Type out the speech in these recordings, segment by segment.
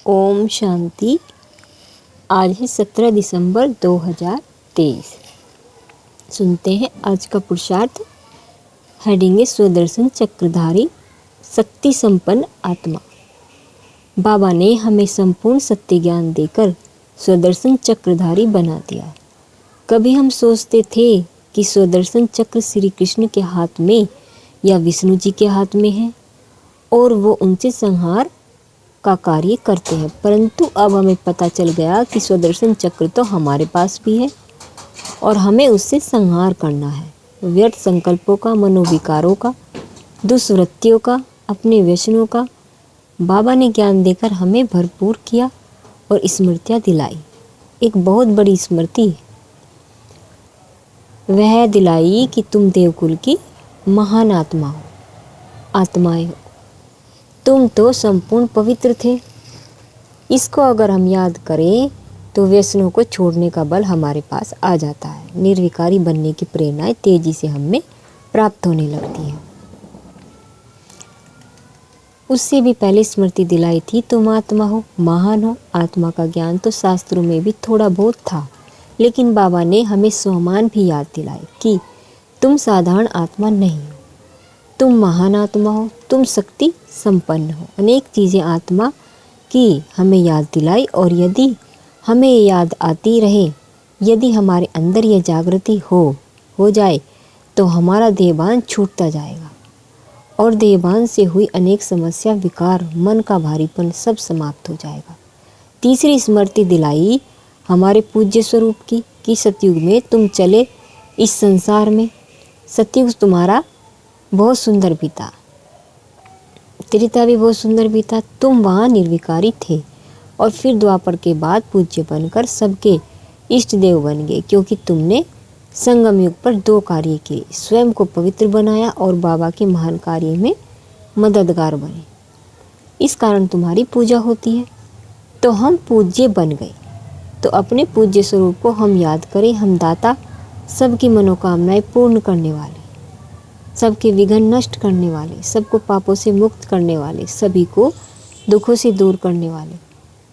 ओम शांति। आज है 17 दिसंबर 2023। सुनते हैं आज का पुरुषार्थ। हेडिंग है स्वदर्शन चक्रधारी शक्ति संपन्न आत्मा। बाबा ने हमें संपूर्ण सत्य ज्ञान देकर स्वदर्शन चक्रधारी बना दिया। कभी हम सोचते थे कि स्वदर्शन चक्र श्री कृष्ण के हाथ में या विष्णु जी के हाथ में है और वो उनसे संहार का कार्य करते हैं, परंतु अब हमें पता चल गया कि स्वदर्शन चक्र तो हमारे पास भी है और हमें उससे संहार करना है। व्यर्थ संकल्पों का, मनोविकारों का, दुष्वृत्तियों का, अपने व्यसनों का। बाबा ने ज्ञान देकर हमें भरपूर किया और स्मृतियाँ दिलाई। एक बहुत बड़ी स्मृति वह दिलाई कि तुम देवकुल की महान आत्माएं हो। तुम तो संपूर्ण पवित्र थे। इसको अगर हम याद करें तो व्यसनों को छोड़ने का बल हमारे पास आ जाता है। निर्विकारी बनने की प्रेरणाएं तेजी से हमें प्राप्त होने लगती हैं। उससे भी पहले स्मृति दिलाई थी तुम आत्मा हो, महान हो। आत्मा का ज्ञान तो शास्त्रों में भी थोड़ा बहुत था, लेकिन बाबा ने हमें स्वमान भी याद दिलाई कि तुम साधारण आत्मा नहीं हो, तुम महान आत्मा हो, तुम शक्ति संपन्न हो। अनेक चीज़ें आत्मा की हमें याद दिलाई और यदि हमें याद आती रहे, यदि हमारे अंदर यह जागृति हो जाए तो हमारा देहभान छूटता जाएगा और देहभान से हुई अनेक समस्या, विकार, मन का भारीपन सब समाप्त हो जाएगा। तीसरी स्मृति दिलाई हमारे पूज्य स्वरूप की कि सतयुग में तुम चले इस संसार में। सतयुग तुम्हारा बहुत सुंदर बीता, त्रेता भी बहुत सुंदर बीता। तुम वहाँ निर्विकारी थे और फिर द्वापर के बाद पूज्य बनकर सबके इष्ट देव बन गए, क्योंकि तुमने संगम युग पर दो कार्य किए, स्वयं को पवित्र बनाया और बाबा के महान कार्य में मददगार बने। इस कारण तुम्हारी पूजा होती है। तो हम पूज्य बन गए। तो अपने पूज्य स्वरूप को हम याद करें। हम दाता, सबकी मनोकामनाएं पूर्ण करने वाले, सबके विघ्न नष्ट करने वाले, सबको पापों से मुक्त करने वाले, सभी को दुखों से दूर करने वाले,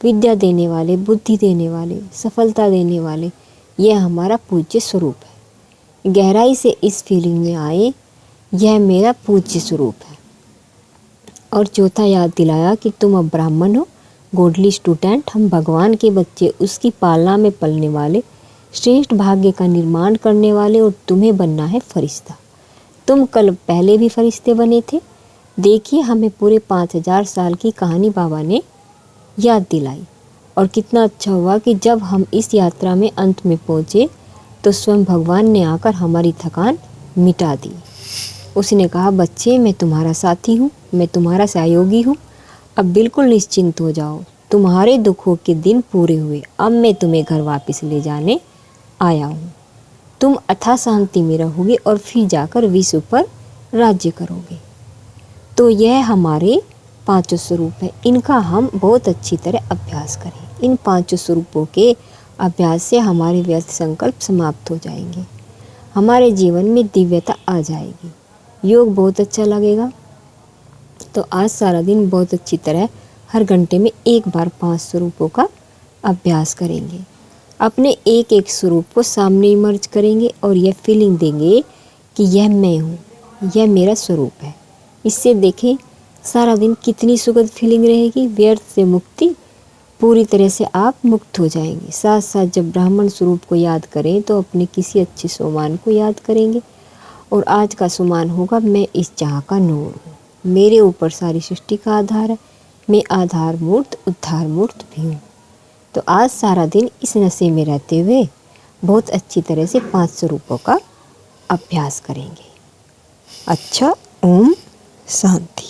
विद्या देने वाले, बुद्धि देने वाले, सफलता देने वाले, यह हमारा पूज्य स्वरूप है। गहराई से इस फीलिंग में आए, यह मेरा पूज्य स्वरूप है। और चौथा याद दिलाया कि तुम अब ब्राह्मण हो, गॉडली स्टूडेंट। हम भगवान के बच्चे, उसकी पालना में पलने वाले, श्रेष्ठ भाग्य का निर्माण करने वाले, और तुम्हें बनना है फरिश्ता। तुम कल पहले भी फरिश्ते बने थे। देखिए, हमें पूरे 5000 साल की कहानी बाबा ने याद दिलाई और कितना अच्छा हुआ कि जब हम इस यात्रा में अंत में पहुँचे तो स्वयं भगवान ने आकर हमारी थकान मिटा दी। उसने कहा, बच्चे, मैं तुम्हारा साथी हूँ, मैं तुम्हारा सहयोगी हूँ। अब बिल्कुल निश्चिंत हो जाओ, तुम्हारे दुखों के दिन पूरे हुए। अब मैं तुम्हें घर वापस ले जाने आया हूँ। तुम अथाह शांति में रहोगे और फिर जाकर विश्व पर राज्य करोगे। तो यह हमारे पांचों स्वरूप है। इनका हम बहुत अच्छी तरह अभ्यास करें। इन पांचों स्वरूपों के अभ्यास से हमारे व्यर्थ संकल्प समाप्त हो जाएंगे, हमारे जीवन में दिव्यता आ जाएगी, योग बहुत अच्छा लगेगा। तो आज सारा दिन बहुत अच्छी तरह हर घंटे में एक बार 5 स्वरूपों का अभ्यास करेंगे। अपने एक एक स्वरूप को सामने इमर्ज करेंगे और यह फीलिंग देंगे कि यह मैं हूँ, यह मेरा स्वरूप है। इससे देखें सारा दिन कितनी सुखद फीलिंग रहेगी। व्यर्थ से मुक्ति, पूरी तरह से आप मुक्त हो जाएंगे। साथ साथ जब ब्राह्मण स्वरूप को याद करें तो अपने किसी अच्छे सोमान को याद करेंगे और आज का सोमान होगा, मैं इस जहाँ का नूर हूँ, मेरे ऊपर सारी सृष्टि का आधार है, मैं आधार मूर्त उद्धार मूर्त भी हूँ। तो आज सारा दिन इस नशे में रहते हुए बहुत अच्छी तरह से 5 स्वरूपों का अभ्यास करेंगे। अच्छा, ओम शांति।